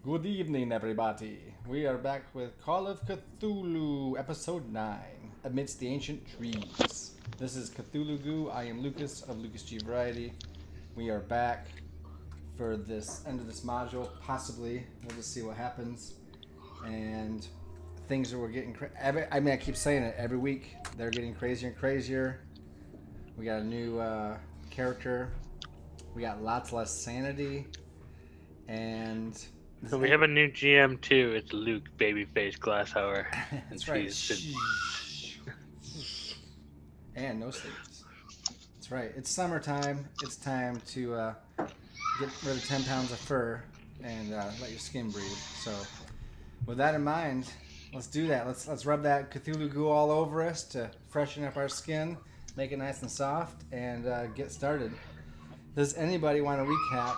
Good evening, everybody. We are back with Call of Cthulhu, Episode 9, Amidst the Ancient Trees. This is Cthulhu-Goo. I am Lucas of Lucasgvariety. We are back for this end of this module, possibly. We'll just see what happens. And things are getting I keep saying it every week. They're getting crazier and crazier. We got a new character. We got lots less sanity. And so we have a new GM too. It's Luke, babyface Glasshour. That's right. And no sleeves. That's right. It's summertime. It's time to get rid of 10 pounds of fur and let your skin breathe. So, with that in mind, let's do that. Let's rub that Cthulhu-Goo all over us to freshen up our skin, make it nice and soft, and get started. Does anybody want to recap?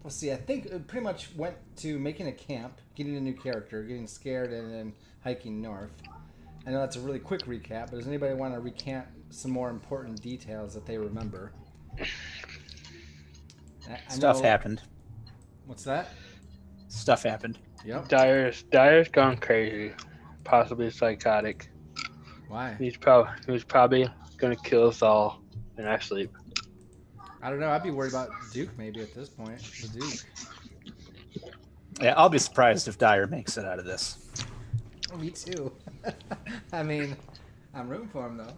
Let's see, I think it pretty much went to making a camp, getting a new character, getting scared, and then hiking north. I know that's a really quick recap, but does anybody want to recant some more important details that they remember? Stuff happened. What's that? Stuff happened. Yep. Dyer's gone crazy, possibly psychotic. Why? He was probably gonna kill us all in our sleep. I don't know. I'd be worried about Duke maybe at this point. The Duke. Yeah, I'll be surprised if Dyer makes it out of this. Me too. I mean, I'm rooting for him though.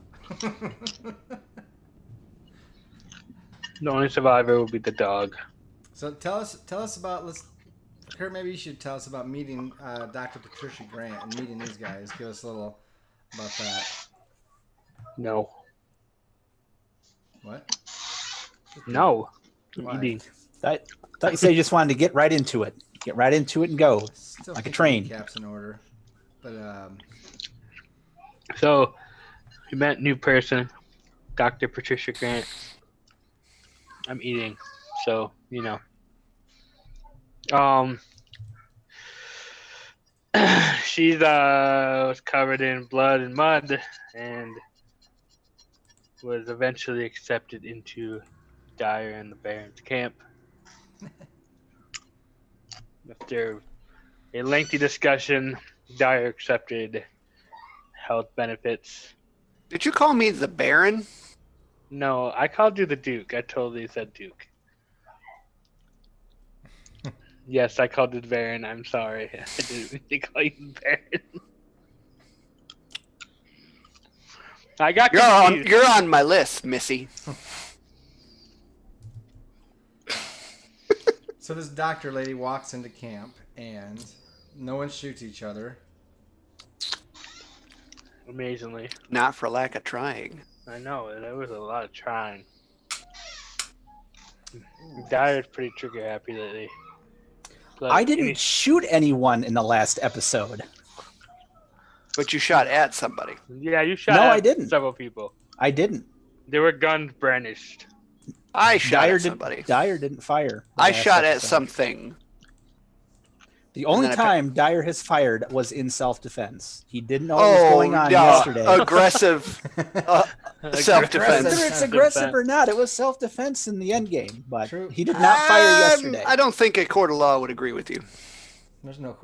The only survivor will be the dog. So tell us about Kurt, maybe you should tell us about meeting Dr. Patricia Grant and meeting these guys. Give us a little about that. No. What? No. Why? Eating. I thought you said you just wanted to get right into it. Get right into it and go. Still Like a keep train. Caps in order, but So, we met new person, Dr. Patricia Grant. I'm eating, so you know. She's was covered in blood and mud, and was eventually accepted into Dyer and the Baron's camp. After a lengthy discussion, Dyer accepted health benefits. Did you call me the Baron? No, I called you the Duke. I totally said Duke. Yes, I called you the Baron. I'm sorry. I didn't mean to call you the Baron. I got confused. You're on my list, Missy. So this doctor lady walks into camp and no one shoots each other. Amazingly. Not for lack of trying. I know, there was a lot of trying. Dyer's pretty trigger happy lately. But I didn't shoot anyone in the last episode. But you shot at somebody. Yeah, you shot No, at I didn't. several people. I didn't. There were guns brandished. I shot at somebody. Dyer didn't fire. the I last shot at episode. something. The only then I time Dyer has fired was in self-defense. He didn't know what was going on yesterday. Aggressive self-defense. Whether it's aggressive or not, it was self-defense in the end game. But True. he did not fire yesterday. I don't think a court of law would agree with you. There's no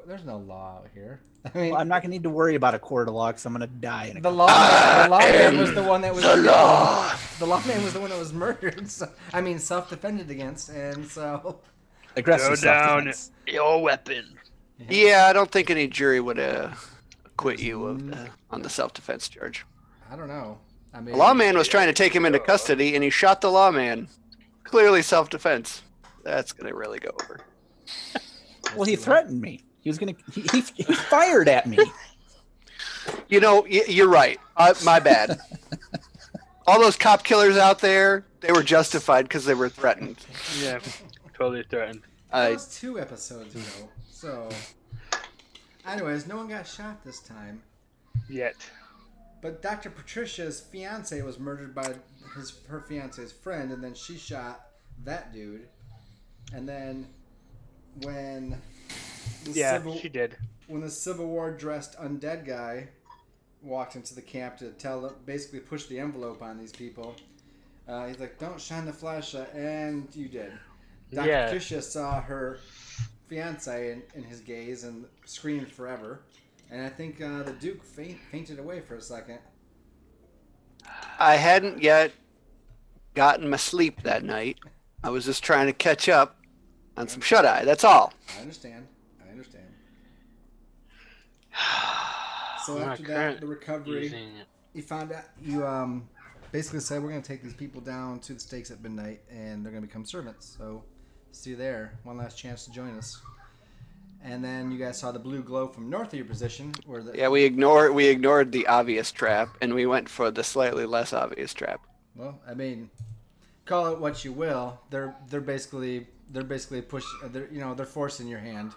law out here. I mean, Well, I'm not going to need to worry about a court of law because I'm going to die in a the lawman was the one that was the lawman was the one that was murdered. So, I mean, self-defended against, and so aggressive Throw down self-defense. your weapon. Yeah, I don't think any jury would acquit you on the self-defense charge. I don't know. I mean, The lawman was trying to take him into custody, and he shot the lawman. Clearly self-defense. That's going to really go over. Well, he threatened me. He was going to. He fired at me. You know, you're right. My bad. All those cop killers out there, they were justified because they were threatened. Yeah, totally threatened. that was 2 episodes ago. So, anyways, no one got shot this time. Yet. But Dr. Patricia's fiance was murdered by her fiance's friend, and then she shot that dude. And then when she did. When the Civil War dressed undead guy walked into the camp to basically push the envelope on these people, he's like, "Don't shine the flashlight," and you did. Dr. Patricia saw her fiance in his gaze and screamed forever. And I think the Duke fainted away for a second. I hadn't yet gotten my sleep that night. I was just trying to catch up on some shut-eye. That's all. I understand. I'm So not after that, current the recovery, using it. you found out, you basically said, we're going to take these people down to the stakes at midnight, and they're going to become servants. So see you there. One last chance to join us. And then you guys saw the blue glow from north of your position. Yeah, we ignored the obvious trap, and we went for the slightly less obvious trap. Well, I mean, call it what you will. They're basically they're forcing your hand,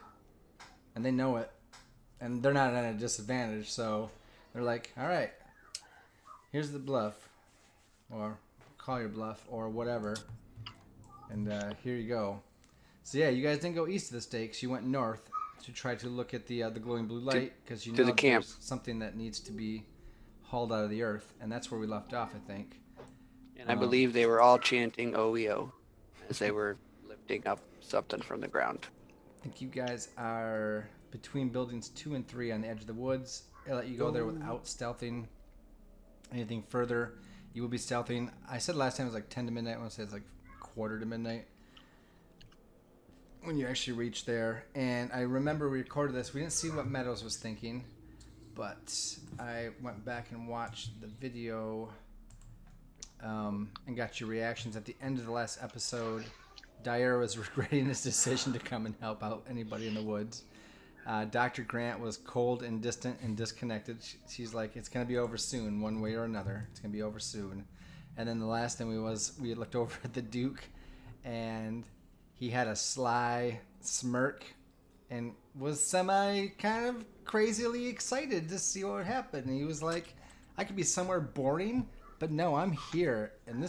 and they know it, and they're not at a disadvantage. So they're like, all right, here's the bluff, or call your bluff, or whatever, and here you go. So yeah, you guys didn't go east of the stakes. You went north to try to look at the glowing blue light, because you know the camp. there's something that needs to be hauled out of the earth, and that's where we left off, I think. And I believe they were all chanting OEO as they were lifting up something from the ground. I think you guys are between buildings 2 and 3 on the edge of the woods. I'll let you go there without stealthing anything further. You will be stealthing. I said last time it was like 10 to midnight. I want to say it's like quarter to midnight when you actually reach there. And I remember we recorded this. We didn't see what Meadows was thinking, but I went back and watched the video and got your reactions. At the end of the last episode, Dyer was regretting his decision to come and help out anybody in the woods. Dr. Grant was cold and distant and disconnected. She's like, it's going to be over soon, one way or another. It's going to be over soon. And then the last thing we had looked over at the Duke, and he had a sly smirk and was semi kind of crazily excited to see what would happen. And he was like, I could be somewhere boring, but no, I'm here. And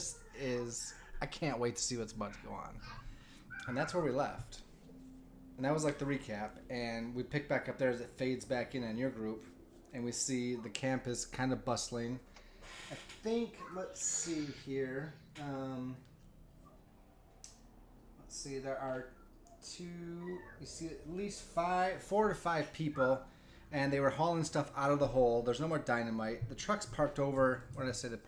I can't wait to see what's about to go on. And that's where we left. And that was like the recap. And we pick back up there as it fades back in on your group. And we see the camp is kind of bustling. I think, let's see here. Let's see, there are you see at least 4 to 5 people. And they were hauling stuff out of the hole. There's no more dynamite. The truck's parked over. Where did I say the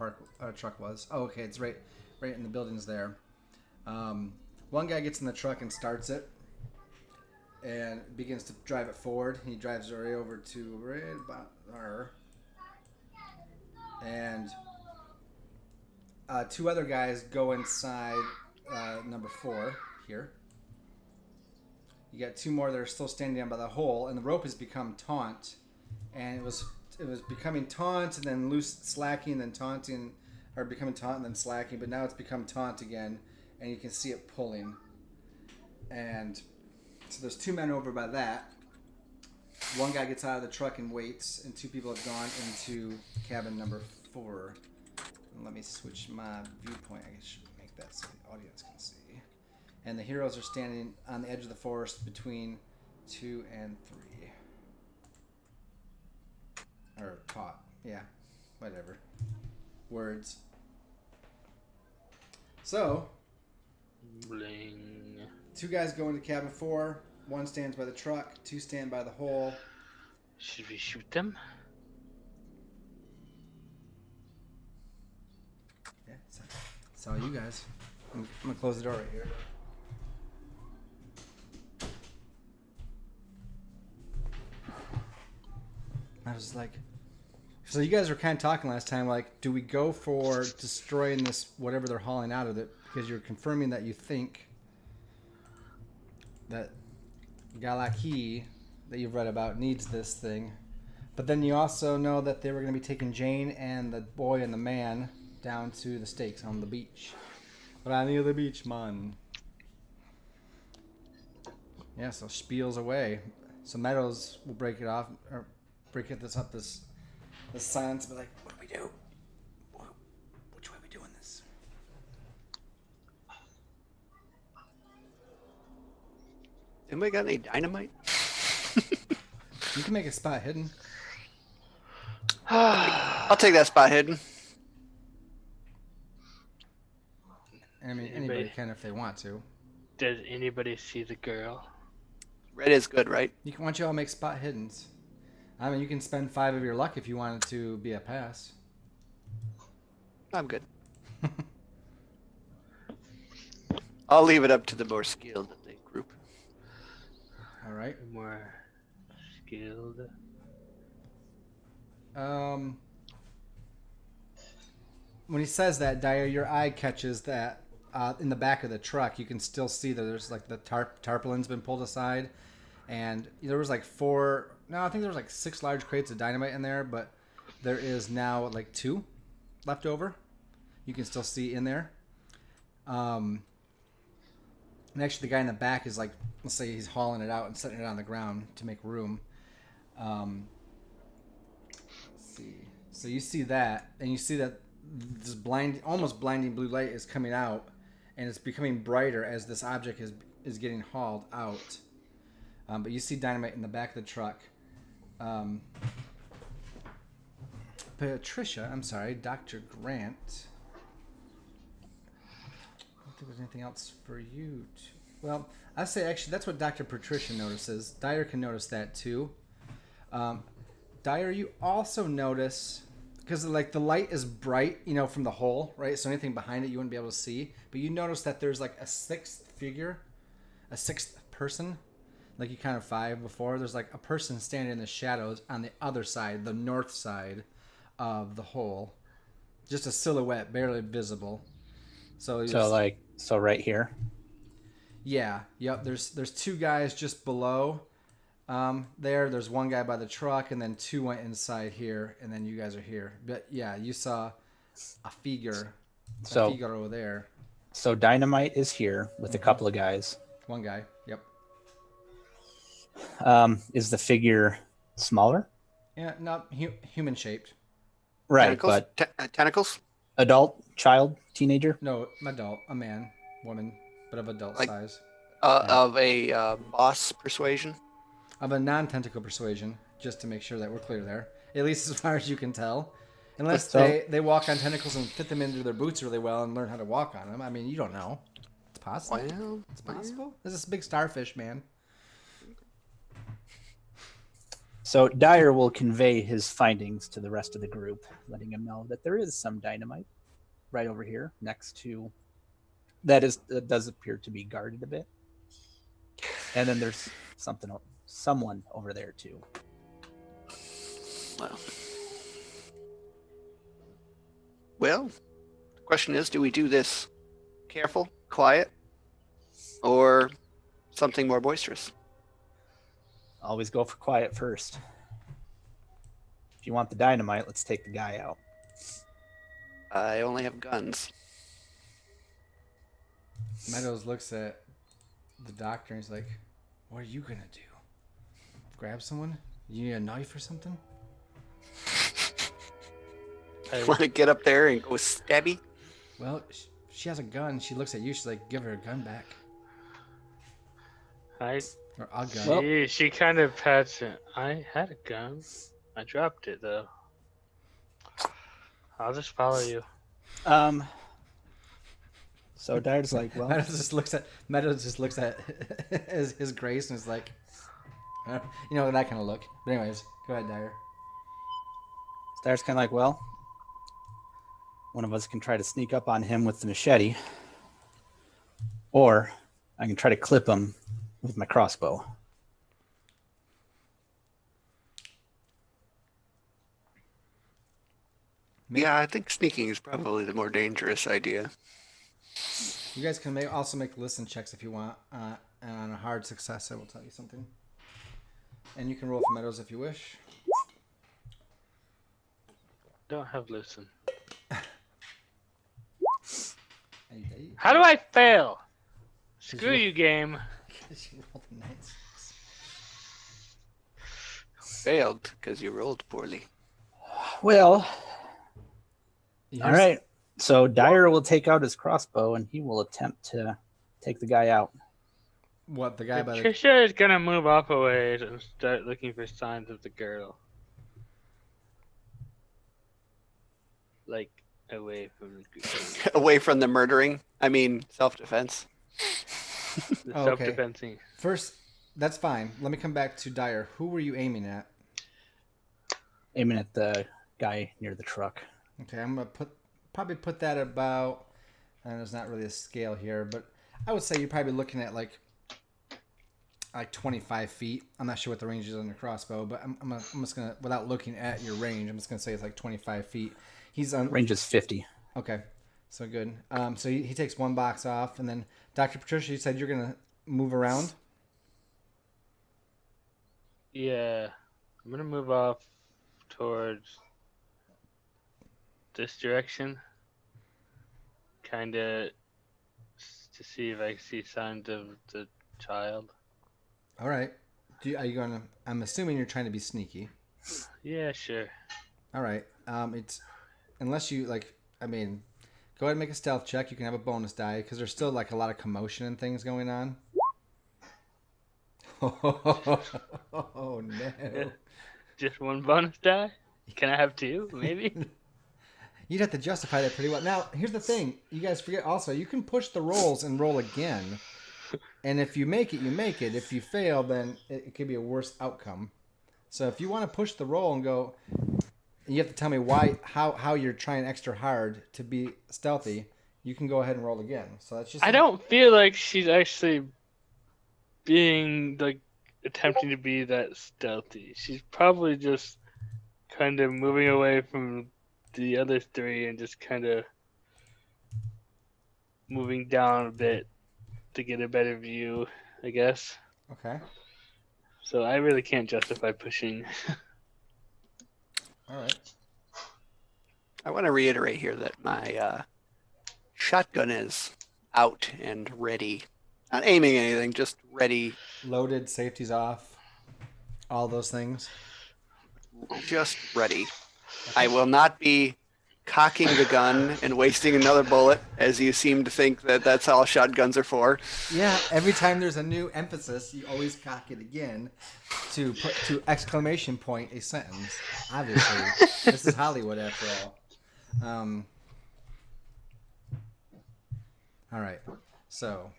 truck was? Oh, okay, it's right in the buildings there. One guy gets in the truck and starts it, and begins to drive it forward. He drives right over to right about there, and 2 other guys go inside number 4 here. You got 2 more that are still standing down by the hole, and the rope has become taut, and it was becoming taut and then loose, slacking, then taunting, or becoming taut and then slacking, but now it's become taut again, and you can see it pulling. And so there's 2 men over by that. One guy gets out of the truck and waits, and 2 people have gone into cabin number 4. And let me switch my viewpoint. I should make that so the audience can see. And the heroes are standing on the edge of the forest between 2 and 3. Or taut. Yeah, whatever. Words. So, Bling. 2 guys go into cabin 4. 1 stands by the truck. 2 stand by the hole. Should we shoot them? Yeah, it's all you guys. I'm gonna close the door right here. I was like, so you guys were kind of talking last time, like, do we go for destroying this, whatever they're hauling out of it? Because you're confirming that you think that Galaki, that you've read about, needs this thing. But then you also know that they were going to be taking Jane and the boy and the man down to the stakes on the beach. But on the other beach, man. Yeah, so spiels away. So Meadows will break it off, or break this silence, but like, what do we do? Which way are we doing this? Anybody got any dynamite? You can make a spot hidden. I'll take that spot hidden. I mean, anybody can if they want to. Does anybody see the girl? Red is good, right? Why don't you all make spot hiddens? I mean, you can spend 5 of your luck if you want it to be a pass. I'm good. I'll leave it up to the more skilled of the group. All right. More skilled. When he says that, Dyer, your eye catches that in the back of the truck, you can still see that there's like the tarpaulin's been pulled aside, and there was like 6 large crates of dynamite in there, but there is now like 2 left over. You can still see in there. And actually, the guy in the back is like, let's say he's hauling it out and setting it on the ground to make room. Let's see. So you see that, and you see that this almost blinding blue light is coming out, and it's becoming brighter as this object is getting hauled out. But you see dynamite in the back of the truck. Dr. Grant. I don't think there's anything else for you to... Well, I say actually that's what Dr. Patricia notices. Dyer can notice that too. Dyer, you also notice, because like the light is bright, from the hole, right? So anything behind it you wouldn't be able to see. But you notice that there's like a 6th figure, a 6th person, like you counted 5 before. There's like a person standing in the shadows on the other side, the north side of the hole. Just a silhouette, barely visible. So right here. Yeah. Yep. There's 2 guys just below. There's 1 guy by the truck, and then 2 went inside here, and then you guys are here. But yeah, you saw a figure over there. So dynamite is here with a couple of guys. 1 guy. Yep. Is the figure smaller? Yeah. Not human shaped. Right. Tentacles? But Tentacles? adult, child, teenager? No, adult, a man, woman, but of adult Like- size. Of a boss persuasion? Of a non-tentacle persuasion, just to make sure that we're clear there. At least as far as you can tell. Unless they walk on tentacles and fit them into their boots really well and learn how to walk on them. I mean, you don't know. It's possible. Well, It's possible. There's this big starfish, man. So Dyer will convey his findings to the rest of the group, letting him know that there is some dynamite right over here next to that does appear to be guarded a bit. And then there's someone over there too. Well, the question is, do we do this careful, quiet, or something more boisterous? Always go for quiet first. If you want the dynamite, let's take the guy out. I only have guns. Meadows looks at the doctor and he's like, "What are you gonna do? Grab someone? You need a knife or something?" Want to get up there and go stabby? Well, she has a gun. She looks at you. She's like, "Give her a gun back." Or a gun. Well- She kind of pats it. I had a gun. I dropped it though. I'll just follow you. So Dyer's like, well, Meadows just looks at his grace and is like, that kind of look. But anyways, go ahead, Dyer. Dyer's kind of like, well, one of us can try to sneak up on him with the machete, or I can try to clip him with my crossbow. Yeah, I think sneaking is probably the more dangerous idea. You guys can also make listen checks if you want. And on a hard success, I will tell you something. And you can roll for Meadows if you wish. Don't have listen. Hey. How do I fail? Screw you, game. She rolled a nice. Failed because you rolled poorly. Well, You all hear- right. So Dyer will take out his crossbow and he will attempt to take the guy out. What, the guy by the... Patricia is gonna move up a ways and start looking for signs of the girl. Like away from the Away from the murdering. I mean, self-defense. the Oh, okay. self-defensing. First, that's fine. Let me come back to Dyer. Who were you aiming at? Aiming at the guy near the truck. Okay, I'm gonna probably put that about. And there's not really a scale here, but I would say you're probably looking at like 25 feet. I'm not sure what the range is on your crossbow, but I'm just gonna, without looking at your range, I'm just gonna say it's like 25 feet. He's on range is 50. Okay, so good. So he takes one box off, and then Dr. Patricia, you said you're gonna move around. Yeah, I'm gonna move off towards this direction, kind of to see if I see signs of the child. All right. Are you gonna? I'm assuming you're trying to be sneaky. Yeah, sure. All right. It's unless you like. I mean, go ahead and make a stealth check. You can have a bonus die because there's still like a lot of commotion and things going on. Oh no! Just one bonus die? Can I have two? Maybe. You'd have to justify that pretty well. Now, here's the thing. You guys forget also, you can push the rolls and roll again. And if you make it, you make it. If you fail, then it could be a worse outcome. So if you want to push the roll and go, you have to tell me how you're trying extra hard to be stealthy, you can go ahead and roll again. So that's just. I don't feel like she's actually being like attempting to be that stealthy. She's probably just kind of moving away from the other three and just kind of moving down a bit to get a better view, I guess. Okay. So I really can't justify pushing. All right. I want to reiterate here that my shotgun is out and ready. Not aiming anything, just ready. Loaded, safety's off, all those things. Just ready. I will not be cocking the gun and wasting another bullet, as you seem to think that that's all shotguns are for. Yeah, every time there's a new emphasis, you always cock it again to put to exclamation point a sentence. Obviously, this is Hollywood after all. All right, so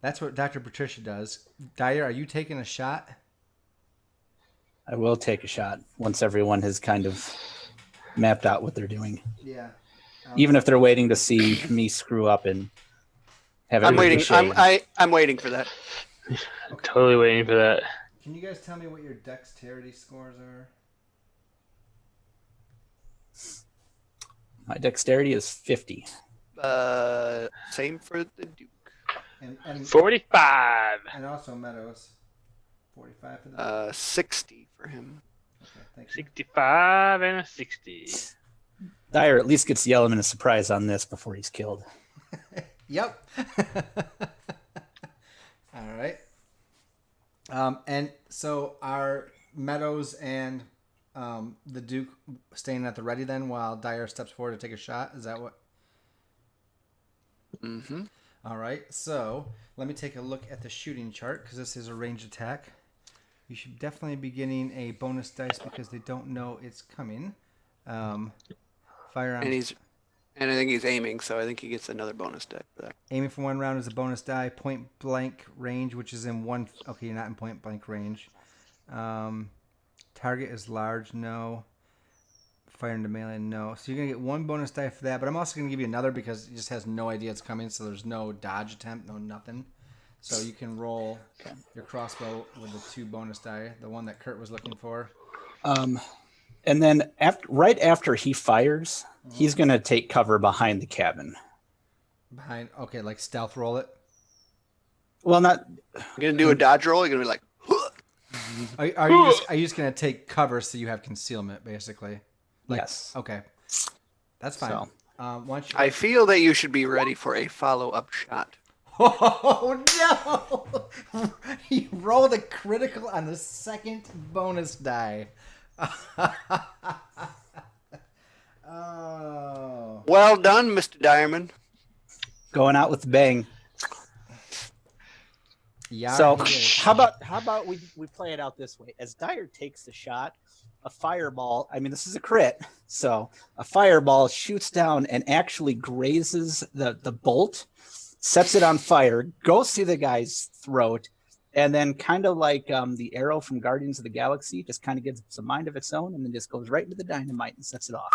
that's what Dr. Patricia does. Dyer, are you taking a shot? I will take a shot once everyone has kind of mapped out what they're doing. Yeah. Even if they're waiting to see me screw up and have I'm everybody waiting. shade. I'm waiting for that. I'm totally waiting for that. Can you guys tell me what your dexterity scores are? My dexterity is 50. Same for the Duke. And 45. And also Meadows. 45 for the 60 for him. Okay, thank you. 65 and a 60. Dyer at least gets the element of surprise on this before he's killed. Yep. All right. And so are Meadows and the Duke staying at the ready then while Dyer steps forward to take a shot? Is that what? Mm-hmm. All right. So let me take a look at the shooting chart because this is a ranged attack. You should definitely be getting a bonus dice because they don't know it's coming. Firearms. And I think he's aiming, so I think he gets another bonus die for that. Aiming for one round is a bonus die. Point blank range, which is in one. Okay, you're not in point blank range. Target is large, no. Fire into melee, no. So you're going to get one bonus die for that, but I'm also going to give you another because he just has no idea it's coming, so there's no dodge attempt, no nothing. So you can roll your crossbow with the 2 bonus die, the one that Kurt was looking for. And then right after he fires, he's going to take cover behind the cabin. Behind, okay, like stealth roll it. Well, not. You're going to do a dodge roll? You're going to be like, huh! Are you just going to take cover so you have concealment, basically? Like, yes. Okay. That's fine. So. Why don't you... I feel that you should be ready for a follow-up shot. Oh no! He rolled a critical on the second bonus die. Oh. Well done, Mr. Diamond. Going out with a bang. Yeah. So how about we play it out this way? As Dyer takes the shot, a fireball, I mean, this is a crit, so a fireball shoots down and actually grazes the bolt sets it on fire, goes through the guy's throat, and then kind of like the arrow from Guardians of the Galaxy, just kind of gets a mind of its own, and then just goes right into the dynamite and sets it off.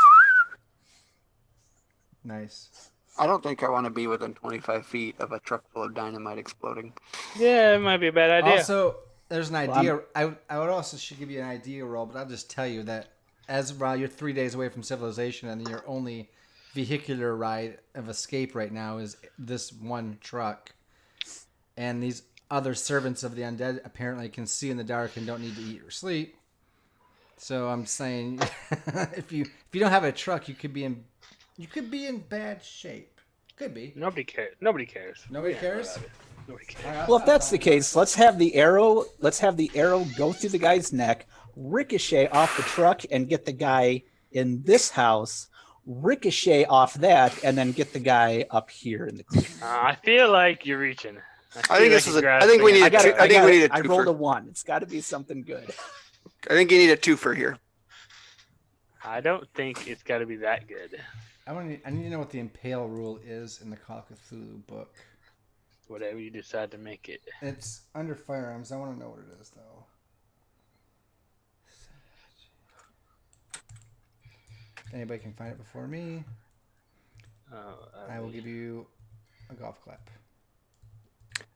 Nice. I don't think I want to be within 25 feet of a truck full of dynamite exploding. Yeah, it might be a bad idea. Also, there's an idea. I would also should give you an idea roll, but I'll just tell you that as you're 3 days away from civilization, and your only vehicular ride of escape right now is this one truck, and these other servants of the undead apparently can see in the dark and don't need to eat or sleep. So I'm saying, if you don't have a truck, you could be in bad shape. Could be. Nobody cares. Nobody cares. Nobody cares? Nobody cares. Well, if that's the case, let's have the arrow go through the guy's neck, ricochet off the truck, and get the guy in this house, ricochet off that, and then get the guy up here in the clear. I feel like you're reaching. I think this is I think we need a two. I think we need a I rolled a twofer. 1. It's got to be something good. I think you need a twofer here. I don't think it's got to be that good. I need to know what the impale rule is in the Call of Cthulhu book. Whatever you decide to make it. It's under firearms. I want to know what it is, though. If anybody can find it before me, I will give you a golf clap.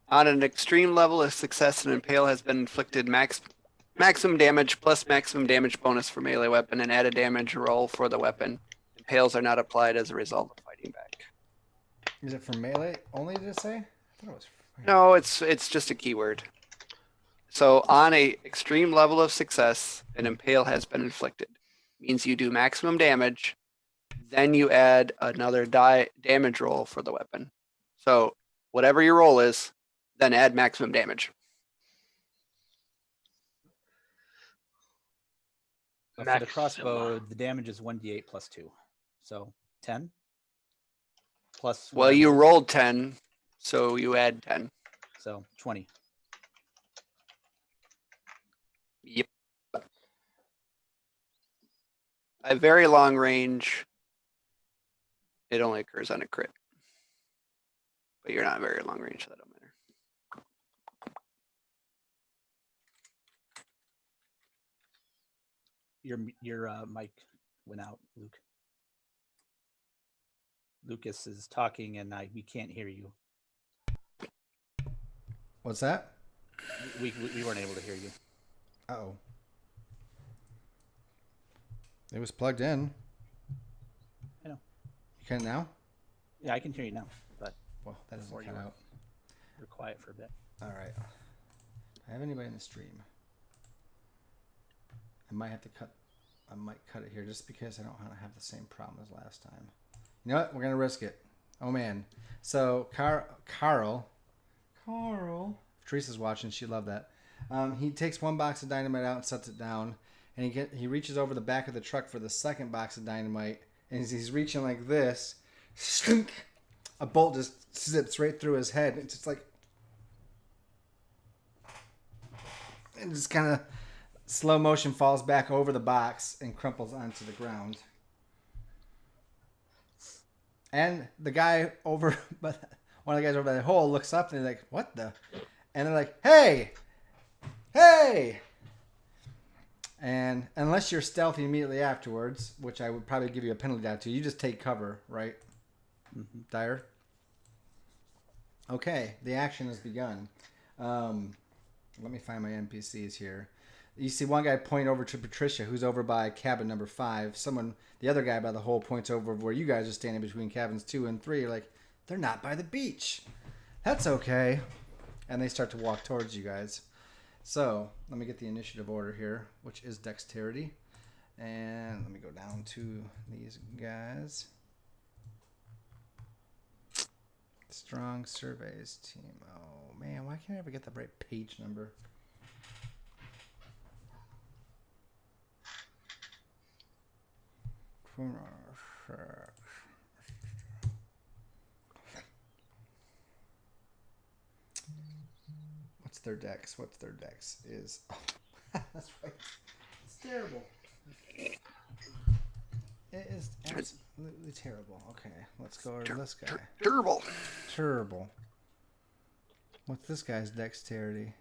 On an extreme level of success, an impale has been inflicted maximum damage plus maximum damage bonus for melee weapon and add a damage roll for the weapon. Impales are not applied as a result of fighting back. Is it for melee only, did it say? I thought it was for... No, it's just a keyword. So on a extreme level of success, an impale has been inflicted. Means you do maximum damage, then you add another damage roll for the weapon. So whatever your roll is, then add maximum damage. For the crossbow, the damage is 1d8 plus 2. So 10 plus. Well, you rolled 10, so you add 10. So 20. Yep. At very long range, it only occurs on a crit. But you're not very long range, so that don't matter. Your mic went out, Luke. Lucas is talking, and we can't hear you. What's that? We weren't able to hear you. Uh-oh. It was plugged in. I know. You can now? Yeah, I can hear you now, but Well, that doesn't Before you cut were- out. you're quiet for a bit. All right. Do I have anybody in the stream? I might have to cut. I might cut it here just because I don't want to have the same problem as last time. You know what? We're gonna risk it. Oh man. So Carl. If Teresa's watching, she'd love that. He takes one box of dynamite out and sets it down, and he reaches over the back of the truck for the second box of dynamite, and as he's reaching like this, a bolt just zips right through his head. It's just like, and just kind of slow motion falls back over the box and crumples onto the ground. And the guy over, but one of the guys over by the hole looks up and they're like, "What the?" And they're like, "Hey, hey!" And unless you're stealthy immediately afterwards, which I would probably give you a penalty down to, you just take cover, right? Mm-hmm. Dyer. Okay, the action has begun. Let me find my NPCs here. You see one guy point over to Patricia, who's over by cabin number 5. The other guy by the hole points over where you guys are standing between cabins 2 and 3. You're like, they're not by the beach. That's okay. And they start to walk towards you guys. So let me get the initiative order here, which is dexterity. And let me go down to these guys. Strong surveys team. Oh man, why can't I ever get the right page number? What's their dex? Is that's right. It's terrible. It is absolutely terrible. Okay, let's go over this guy. Terrible. terrible. What's this guy's dexterity?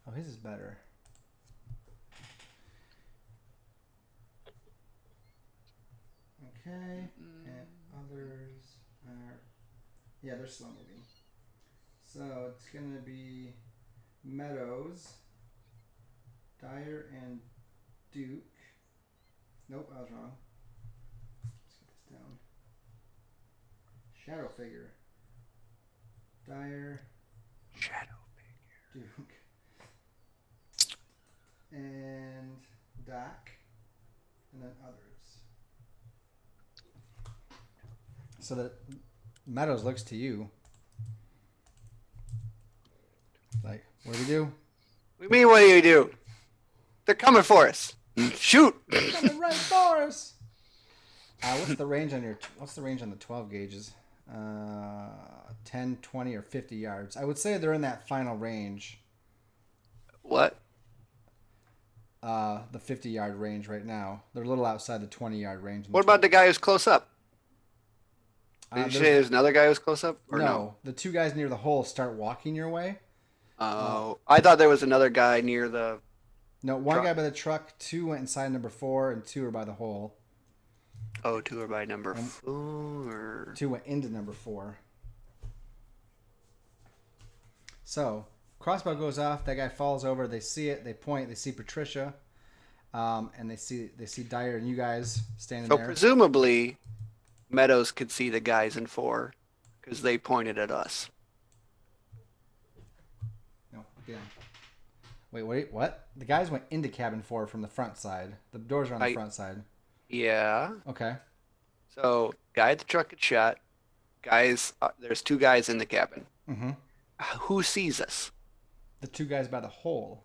Oh, his is better. Okay, and others are... Yeah, they're slow moving. So it's going to be Meadows, Dyer, and Duke. Nope, I was wrong. Let's get this down. Shadow figure. Dyer. Shadow Duke. And Doc. And then others. So that Meadows looks to you. Like, what do we do? What do you mean, what do you do? They're coming for us. Shoot! They're coming right for us. What's the range on the 12 gauges? 10, 20, or 50 yards. I would say they're in that final range. What? The 50-yard range right now. They're a little outside the 20-yard range. What about the guy who's close up? Did you say there's another guy who's close up? Or no, the two guys near the hole start walking your way. Oh, I thought there was another guy near the... No, one guy by the truck, two went inside number 4, and 2 are by the hole. Oh, 2 are by number 4. 2 went into number 4. So, crossbow goes off. That guy falls over. They see it. They point. They see Patricia, and they see Dyer and you guys standing there. So presumably, Meadows could see the guys in 4 because they pointed at us. No, yeah. Wait, what? The guys went into cabin 4 from the front side. The doors are on the front side. Yeah. Okay. So, guy at the truck gets shot. Guys, there's 2 guys in the cabin. Mm-hmm. Who sees us? The 2 guys by the hole.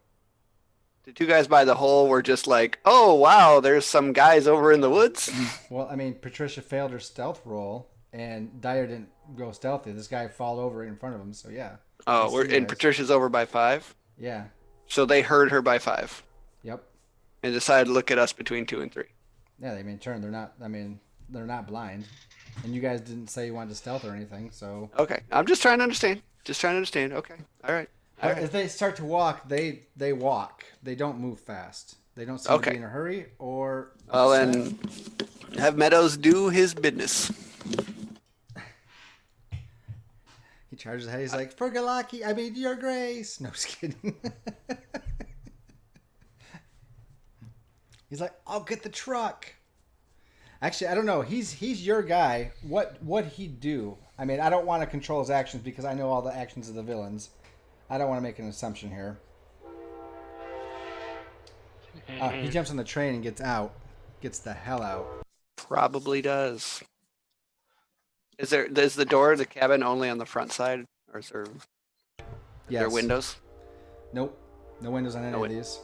The 2 guys by the hole were just like, oh, wow, there's some guys over in the woods. Well, I mean, Patricia failed her stealth roll, and Dyer didn't go stealthy. This guy fall over in front of him, so yeah. Oh, and Patricia's over by 5? Yeah. So they heard her by 5. Yep. And decided to look at us between 2 and 3. Yeah, they in turn, they're not blind. And you guys didn't say you wanted to stealth or anything, so... Okay, I'm just trying to understand. Okay, all right. If they start to walk, they walk. They don't move fast. They don't seem to be in a hurry or... Well, then have Meadows do his business. He charges ahead. He's like, "For Galaki, I mean, your grace." No, just kidding. He's like, "I'll get the truck." Actually, I don't know. He's your guy. What he'd do? I mean, I don't want to control his actions because I know all the actions of the villains. I don't want to make an assumption here. He jumps on the train and gets out. Gets the hell out. Probably does. Is the door of the cabin only on the front side, or is there windows? Nope. No windows on any of these.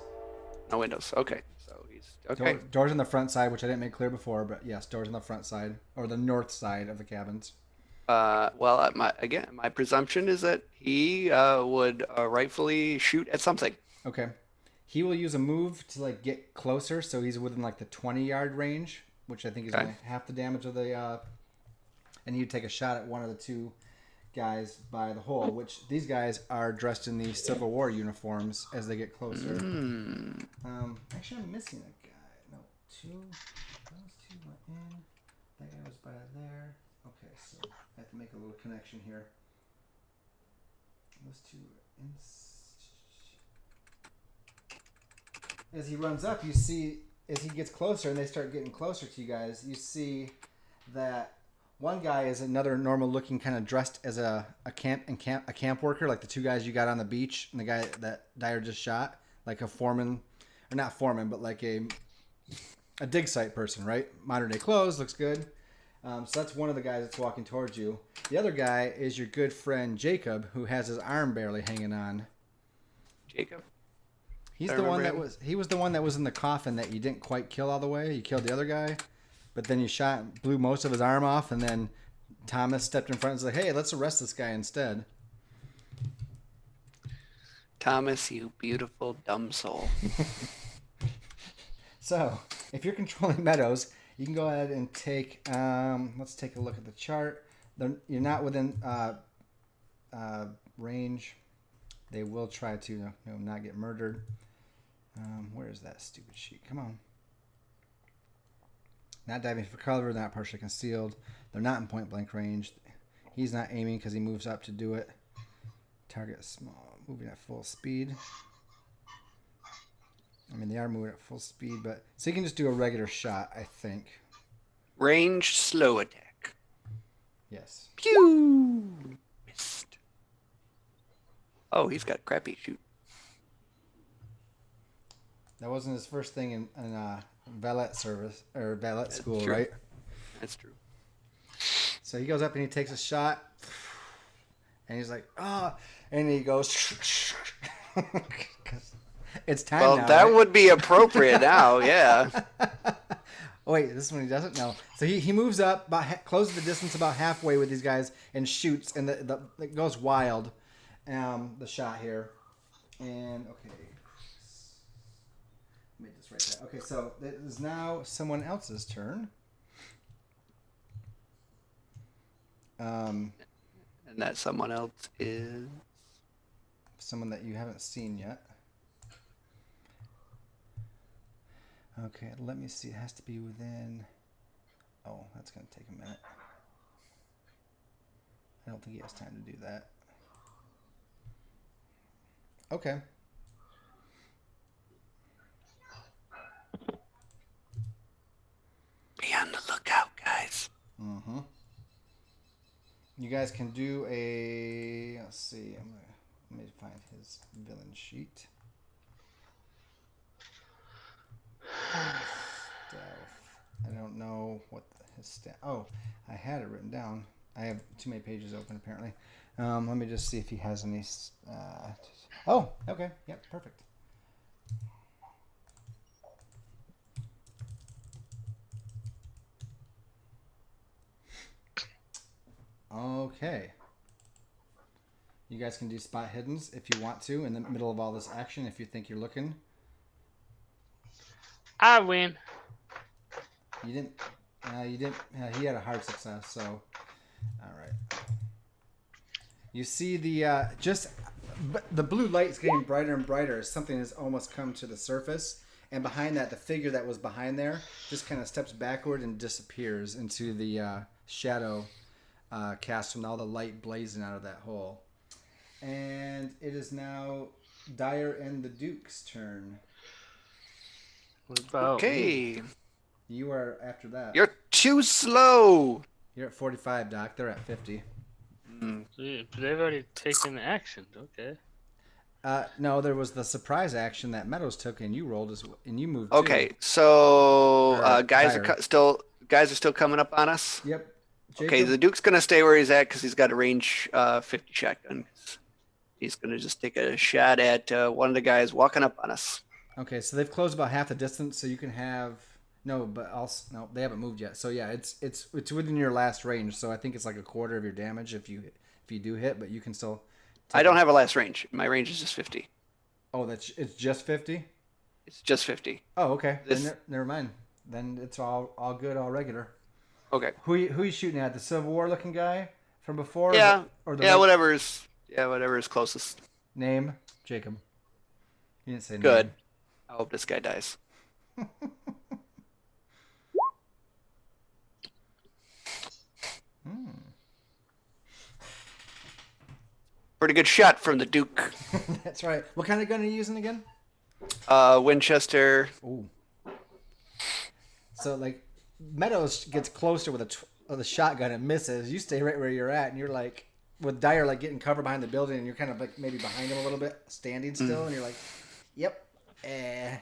No windows. Okay. So he's okay. Doors on the front side, which I didn't make clear before, but yes, doors on the front side or the north side of the cabins. Well, my presumption is that he would rightfully shoot at something. Okay. He will use a move to like get closer, so he's within like the 20-yard range, which I think is only half the damage of the. And he'd take a shot at one of the 2 guys by the hole, which these guys are dressed in the Civil War uniforms as they get closer. Actually, I'm missing a guy. No, 2. Those 2 went in. That guy was by there. Okay, so I have to make a little connection here. Those 2 are in. As he runs up, you see, as he gets closer and they start getting closer to you guys, you see that one guy is another normal-looking, kind of dressed as a camp worker, like the 2 guys you got on the beach, and the guy that Dyer just shot, like a foreman, or not foreman, but like a dig site person, right? Modern day clothes, looks good. So that's one of the guys that's walking towards you. The other guy is your good friend Jacob, who has his arm barely hanging on. Jacob. He was the one that was in the coffin that you didn't quite kill all the way. You killed the other guy. But then you blew most of his arm off, and then Thomas stepped in front and said, "Hey, let's arrest this guy instead." Thomas, you beautiful dumb soul. So, if you're controlling Meadows, you can go ahead and take. Let's take a look at the chart. You're not within range. They will try to not get murdered. Where is that stupid sheet? Come on. Not diving for cover, not partially concealed. They're not in point blank range. He's not aiming because he moves up to do it. Target small, moving at full speed. I mean, they are moving at full speed, but so you can just do a regular shot, I think. Ranged slow attack. Yes. Pew! Missed. Oh, he's got crappy shoot. That wasn't his first thing in valet service or valet school, true. right? That's true. So he goes up and he takes a shot, and he's like, "Ah!" And he goes, "It's time Well, now." that right? would be appropriate now, yeah. Oh, wait, this one he doesn't know. So he moves up, closes the distance about halfway with these guys, and shoots, and it goes wild. The shot here, and okay, let me just write that. Okay, so it is now someone else's turn. And that someone else is... Someone that you haven't seen yet. Okay, let me see. It has to be within... Oh, that's going to take a minute. I don't think he has time to do that. Okay. Be on the lookout, guys. Mm-hmm. You guys can do a... Let's see. Let me find his villain sheet. Stealth. I don't know what his stat... Oh, I had it written down. I have too many pages open, apparently. Let me just see if he has any... Oh, okay. Yep, perfect. Okay. You guys can do spot hiddens if you want to in the middle of all this action if you think you're looking. I win. You didn't. He had a hard success, so. All right. You see the blue light is getting brighter and brighter as something has almost come to the surface, and behind that, the figure that was behind there just kind of steps backward and disappears into the shadow cast from all the light blazing out of that hole. And it is now Dyer and the Duke's turn. What about Okay. You are after that. You're too slow. You're at 45, Doc. They're at 50. Gee, but they've already taken action. Okay. No, there was the surprise action that Meadows took, and you rolled and you moved. Okay, too. so guys Dyer. are still coming up on us. Yep. Okay, Jacob? the Duke's gonna stay where he's at because he's got a range 50 shotgun. He's gonna just take a shot at one of the guys walking up on us. Okay, so they've closed about half the distance, so you can have no, they haven't moved yet. So yeah, it's within your last range. So I think it's like a quarter of your damage if you do hit, but you can still. I don't have a last range. My range is just 50. Oh, it's just 50. It's just 50. Oh, okay. This- Then never mind. Then it's all good, all regular. Okay. Who you shooting at? The Civil War looking guy from before? Yeah. Or the Yeah. right- Whatever is closest. Name Jacob. You didn't say Good. name. I hope this guy dies. Pretty good shot from the Duke. That's right. What kind of gun are you using again? Winchester. Ooh. So like, Meadows gets closer with a shotgun and misses. You stay right where you're at, and you're like, with Dyer like getting cover behind the building, and you're kind of like maybe behind him a little bit, standing still, and you're like, yep, yeah,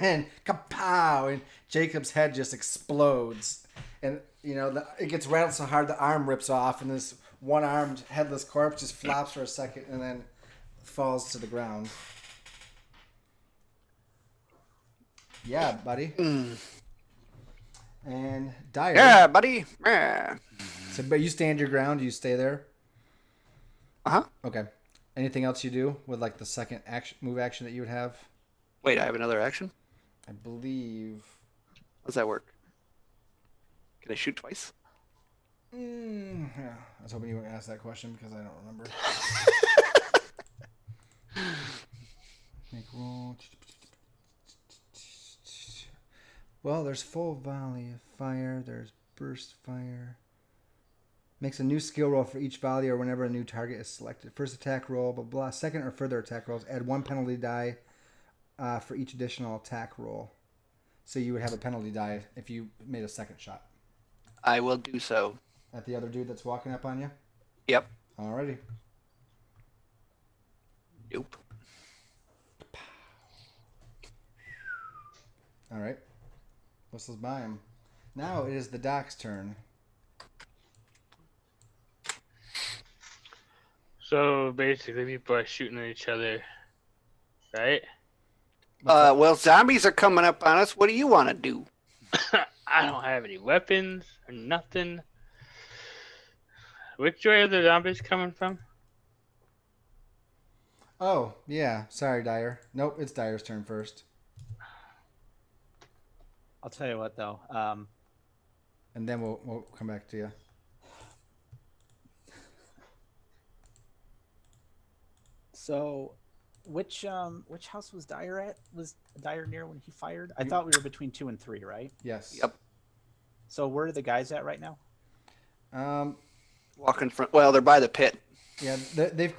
and kapow, and Jacob's head just explodes, and it gets rattled so hard the arm rips off, and this one-armed headless corpse just flops for a second and then falls to the ground. Yeah, buddy. And Dyer. Yeah, buddy. Yeah. So, but you stand your ground. You stay there. Uh-huh. Okay. Anything else you do with like the second move action that you would have? Wait, I have another action? I believe. How does that work? Can I shoot twice? Yeah, I was hoping you wouldn't ask that question because I don't remember. Make roll. Well, there's full volley of fire. There's burst fire. Makes a new skill roll for each volley or whenever a new target is selected. First attack roll, blah, blah. Second or further attack rolls. Add 1 penalty die for each additional attack roll. So you would have a penalty die if you made a second shot. I will do so. At the other dude that's walking up on you? Yep. Alrighty. Nope. Alright. Whistles by him. Now it is the Doc's turn. So basically, people are shooting at each other, right? Well, zombies are coming up on us. What do you want to do? I don't have any weapons or nothing. Which way are the zombies coming from? Oh, yeah. Sorry, Dyer. Nope, it's Dyer's turn first. I'll tell you what, though. And then we'll come back to you. So, which house was Dyer at? Was Dyer near when he fired? I thought we were between 2 and 3, right? Yes. Yep. So where are the guys at right now? Walking front. Well, they're by the pit. Yeah, they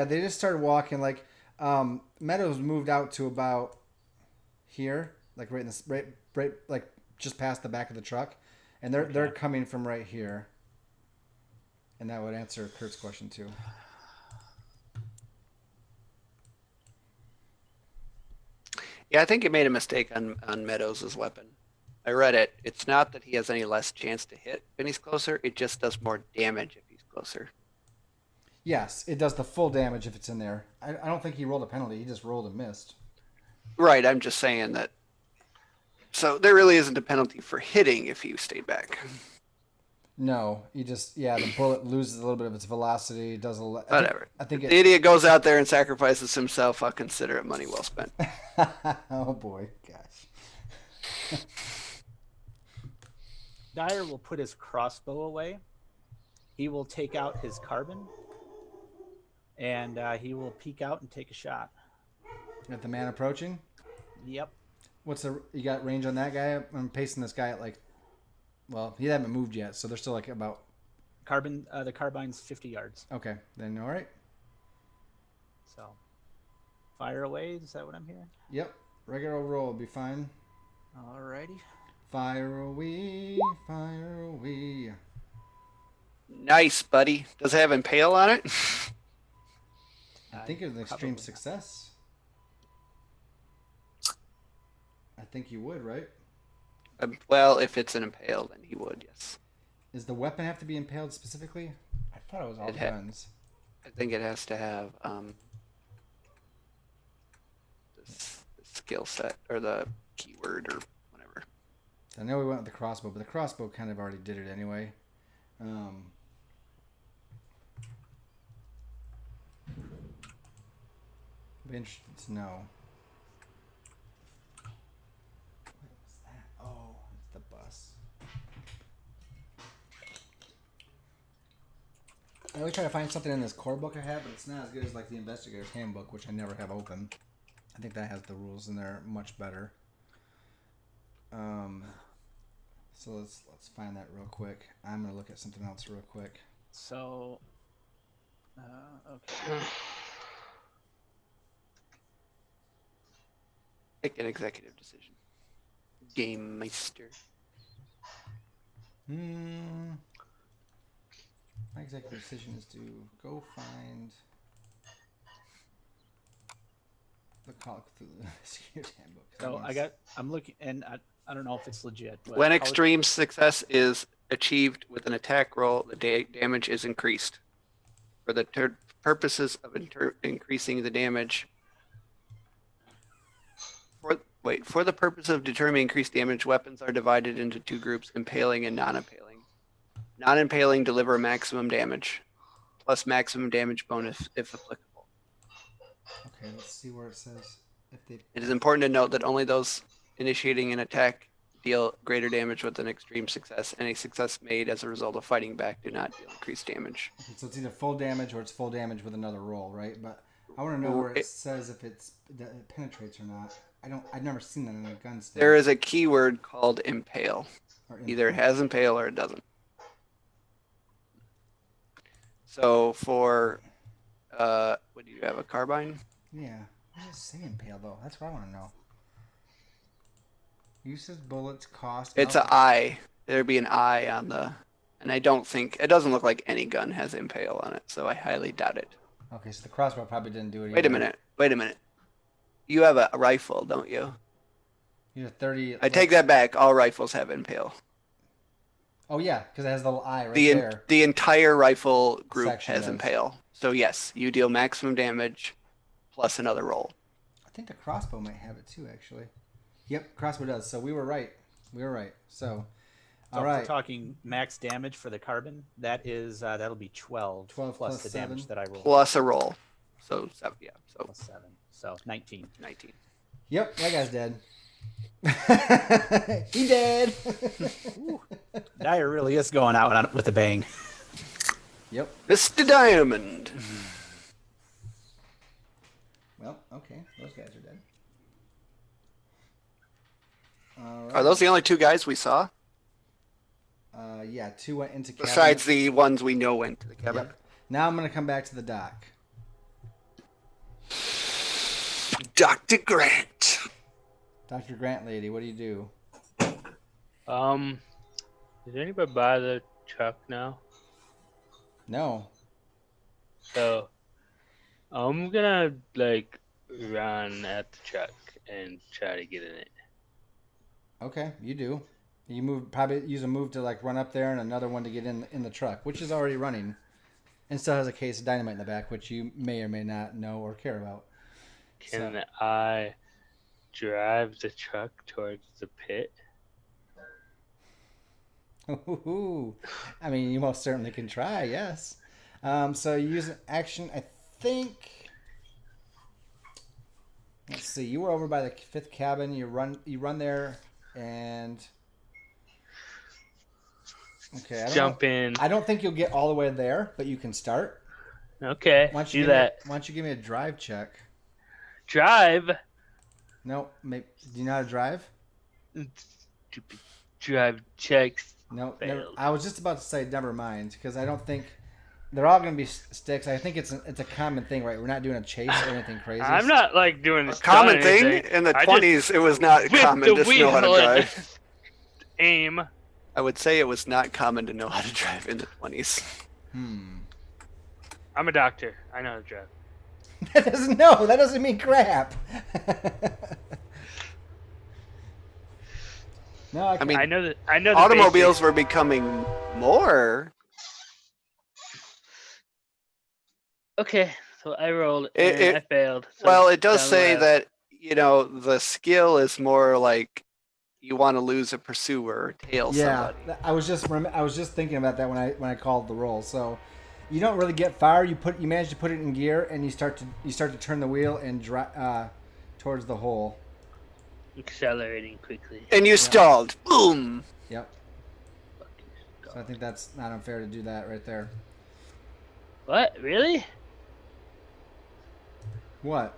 just started walking. Like Meadows moved out to about here, like right in this right like just past the back of the truck, and they're coming from right here. And that would answer Kurt's question too. Yeah, I think he made a mistake on Meadows' weapon. I read it. It's not that he has any less chance to hit when he's closer. It just does more damage if he's closer. Yes, it does the full damage if it's in there. I don't think he rolled a penalty. He just rolled and missed. Right, I'm just saying that. So there really isn't a penalty for hitting if you stayed back. No, you just the bullet loses a little bit of its velocity. Does a Whatever. I think if the idiot goes out there and sacrifices himself, I'll consider it money well spent. Oh boy, gosh. Dyer will put his crossbow away. He will take out his carbine, and he will peek out and take a shot. At the man approaching. Yep. You got range on that guy? I'm pacing this guy at like. Well, he hasn't moved yet, so they're still like about. The carbine's 50 yards. Okay, then all right. So, fire away. Is that what I'm hearing? Yep, regular roll will be fine. Alrighty. Fire away, fire away. Nice, buddy. Does it have impale on it? I think it's an extreme Probably not. success. I think you would, right? Well, if it's an impale, then he would, yes. Does the weapon have to be impaled specifically? I thought it was all guns. I think it has to have the skill set or the keyword or whatever. I know we went with the crossbow, but the crossbow kind of already did it anyway. Be interested to know. What was that? Oh, it's the bus. I always try to find something in this core book I have, but it's not as good as like the Investigator's Handbook, which I never have open. I think that has the rules in there much better. So let's find that real quick. I'm gonna look at something else real quick. So, okay. Make an executive decision. Game Meister. My executive decision is to go find the Call of Cthulhu Investigator's Handbook. So I'm looking, and I don't know if it's legit. But When extreme success is achieved with an attack roll, the damage is increased. For the purposes of increasing the damage. For the purpose of determining increased damage, weapons are divided into 2 groups: impaling and non-impaling. Non-impaling deliver maximum damage, plus maximum damage bonus if applicable. Okay, let's see where it says if they. It is important to note that only those initiating an attack deal greater damage with an extreme success. Any success made as a result of fighting back do not deal increased damage. Okay, so it's either full damage or it's full damage with another roll, right? But I want to know where it says if it penetrates or not. I've never seen that in a gun stat. There is a keyword called impale. Or Either it has impale or it doesn't. So for, what do you have, a carbine? Yeah. What does it say impale, though? That's what I want to know. Uses, bullets, cost. It's an eye. There'd be an eye on the, and I don't think, it doesn't look like any gun has impale on it, so I highly doubt it. Okay, so the crossbow probably didn't do it either. Wait a minute. You have a rifle, don't you? You have 30. I take that back. All rifles have impale. Oh, yeah, because it has the little eye right there. The entire rifle group Section has does. impale. So yes, you deal maximum damage plus another roll. I think the crossbow might have it too, actually. Yep, crossbow does. So we were right. So, So all if right. we're talking max damage for the carbon, that'll be 12, 12 plus plus the damage 7. that I rolled. Plus a roll. So 7, yeah. So Plus 7. So 19. 19. Yep, that guy's dead. He dead. Dyer really is going out with a bang. Yep. Mr. Diamond. Well, okay, those guys are dead. All right. Are those the only 2 guys we saw? Yeah, 2 went into cabin. Besides the ones we know went to the cabin? Yep. Now I'm gonna come back to the dock. Dr. Grant. Dr. Grant lady, what do you do? Did anybody buy the truck now? No. So, I'm gonna run at the truck and try to get in it. Okay, you do. You probably use a move to run up there and another one to get in the truck, which is already running, and still has a case of dynamite in the back, which you may or may not know or care about. Can I drive the truck towards the pit? Ooh. I mean, you most certainly can try. Yes. So you use an action. I think. Let's see. You were over by the 5th cabin. You run there, and okay. Jump in. I don't think you'll get all the way there, but you can start. Okay, do that. Why don't you give me a drive check? Drive? No, maybe. Do you know how to drive? Stupid drive checks. No, Failed. never. I was just about to say never mind, because I don't think they're all going to be sticks. I think it's a common thing, right? We're not doing a chase or anything crazy. I'm not doing A common thing? In the 20s, it was not common to know how to drive. Aim. I would say it was not common to know how to drive in the 20s. I'm a doctor. I know how to drive. That doesn't mean crap. No, I mean, I know the automobiles basics. were becoming more. Okay, so I rolled and I failed. So Well, it does down say left. that, the skill is more like you want to lose a pursuer or tail yeah, somebody. I was just thinking about that when I called the roll. So you don't really get fire. You manage to put it in gear, and you start to turn the wheel and drive towards the hole. Accelerating quickly. And you stalled. Boom. Yep. So I think that's not unfair to do that right there. What? Really? What?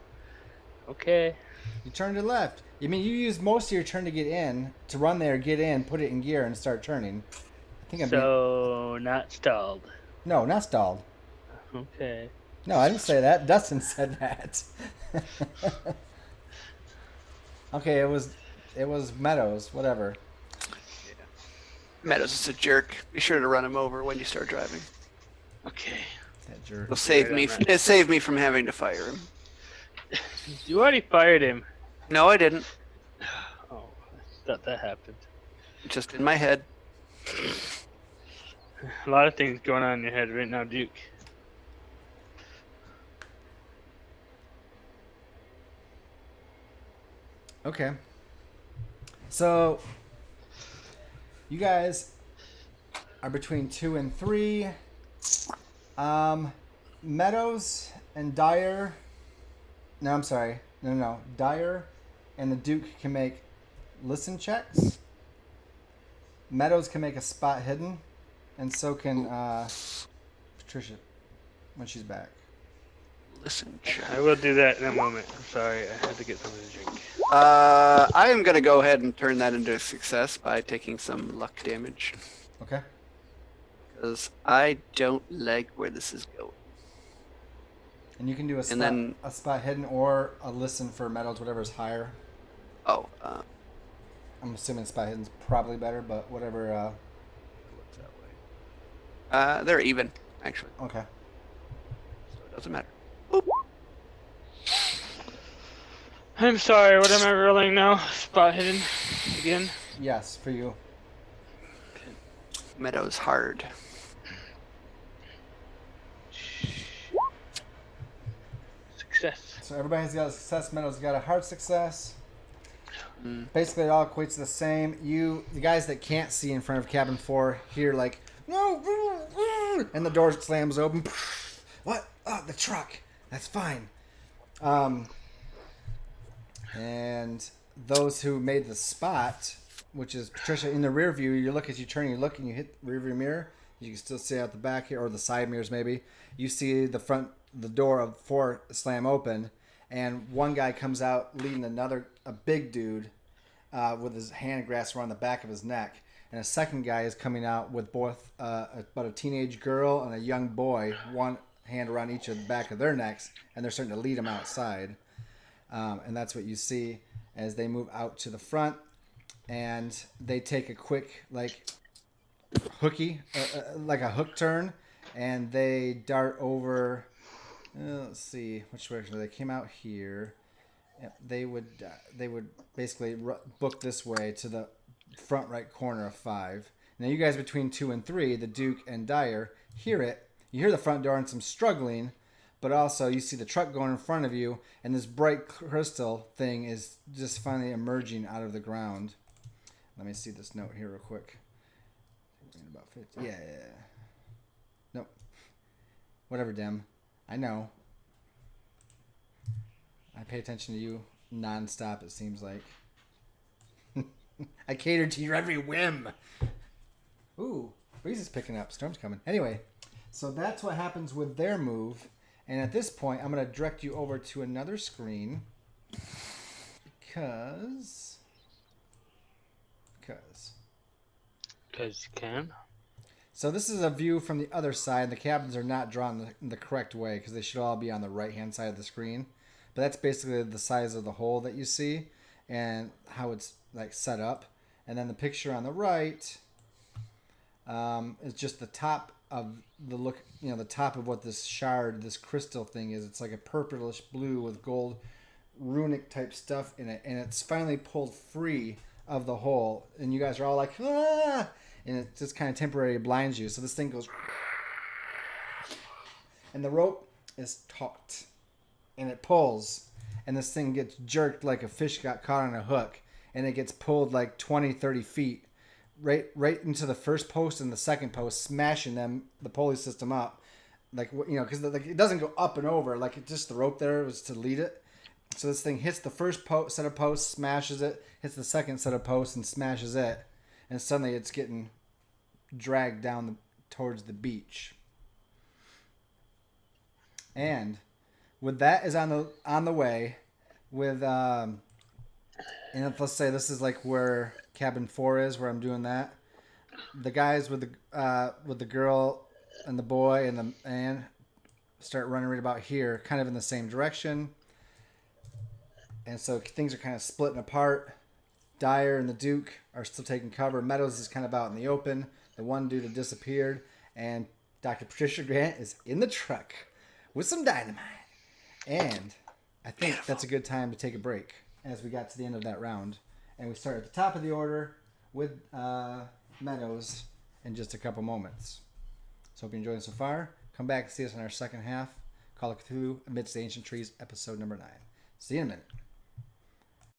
Okay. You turned to the left. You mean you used most of your turn to get in, to run there, get in, put it in gear, and start turning. I think Not stalled. No, not stalled. Okay. No, I didn't say that. Dustin said that. Okay, it was Meadows, whatever. Meadows is a jerk. Be sure to run him over when you start driving. Okay. That jerk. It'll save me. It saved me from having to fire him. You already fired him. No, I didn't. Oh, I thought that happened. Just in my head. A lot of things going on in your head right now, Duke. Okay. So, you guys are between 2 and 3. Meadows and Dyer. No, I'm sorry. No. Dyer and the Duke can make listen checks. Meadows can make a spot hidden, and so can Patricia when she's back. Listen, I will do that in a moment. I'm sorry, I had to get something to drink. I am going to go ahead and turn that into a success by taking some luck damage. Okay. Because I don't like where this is going. And you can do a spot hidden or a listen for Meadows, whatever's higher. Oh, I'm assuming spot hidden's probably better, but whatever. looks that way. They're even, actually. Okay. So it doesn't matter. I'm sorry, what am I rolling now? Spot hidden again? Yes, for you. Meadows hard. Success. So everybody's got a success. Meadows got a hard success. Mm. Basically, it all equates to the same. The guys that can't see in front of cabin 4, hear like, no, and the door slams open. What? Oh, the truck. That's fine. And those who made the spot, which is Patricia in the rear view, you look as you turn, you look and you hit the rear view mirror. You can still see out the back here, or the side mirrors maybe. You see the door of 4 slam open, and one guy comes out leading a big dude with his hand grasped around the back of his neck. And a second guy is coming out with both about a teenage girl and a young boy, one hand around each of the back of their necks, and they're starting to lead them outside. And that's what you see as they move out to the front, and they take a quick hooky, like a hook turn, and they dart over. Let's see which direction they came out here. Yep, they would basically book this way to the front right corner of 5. Now you guys between 2 and 3, the Duke and Dyer, hear it. You hear the front door and some struggling. But also, you see the truck going in front of you, and this bright crystal thing is just finally emerging out of the ground. Let me see this note here real quick. About 50. Yeah. Nope. Whatever, Dem. I know. I pay attention to you nonstop, it seems like. I cater to your every whim. Ooh, breeze is picking up. Storm's coming. Anyway, so that's what happens with their move. And at this point, I'm going to direct you over to another screen because You can. So this is a view from the other side. The cabins are not drawn the correct way because they should all be on the right-hand side of the screen. But that's basically the size of the hole that you see and how it's set up. And then the picture on the right is just the top of the top of what this crystal thing is. It's like a purplish blue with gold runic type stuff in it, and it's finally pulled free of the hole, and you guys are all like, ah! And it just kind of temporarily blinds you. So this thing goes, and the rope is taut, and it pulls, and this thing gets jerked like a fish got caught on a hook, and it gets pulled like 20-30 feet right into the first post and the second post, smashing the pulley system up, because it doesn't go up and over, it just the rope there was to lead it. So this thing hits the first set of posts, smashes it, hits the second set of posts and smashes it, and suddenly it's getting dragged down towards the beach. And with that is on the way, with and if, let's say this is where cabin 4 is, where I'm doing that. The guys with the girl and the boy and the man start running right about here, kind of in the same direction. And so things are kind of splitting apart. Dyer and the Duke are still taking cover. Meadows is kind of out in the open. The one dude had disappeared, and Dr. Patricia Grant is in the truck with some dynamite. And I think that's a good time to take a break as we got to the end of that round. And we start at the top of the order with Meadows in just a couple moments. So hope you're enjoying so far. Come back and see us in our second half. Call of Cthulhu Amidst the Ancient Trees, episode number 9. See you in a minute.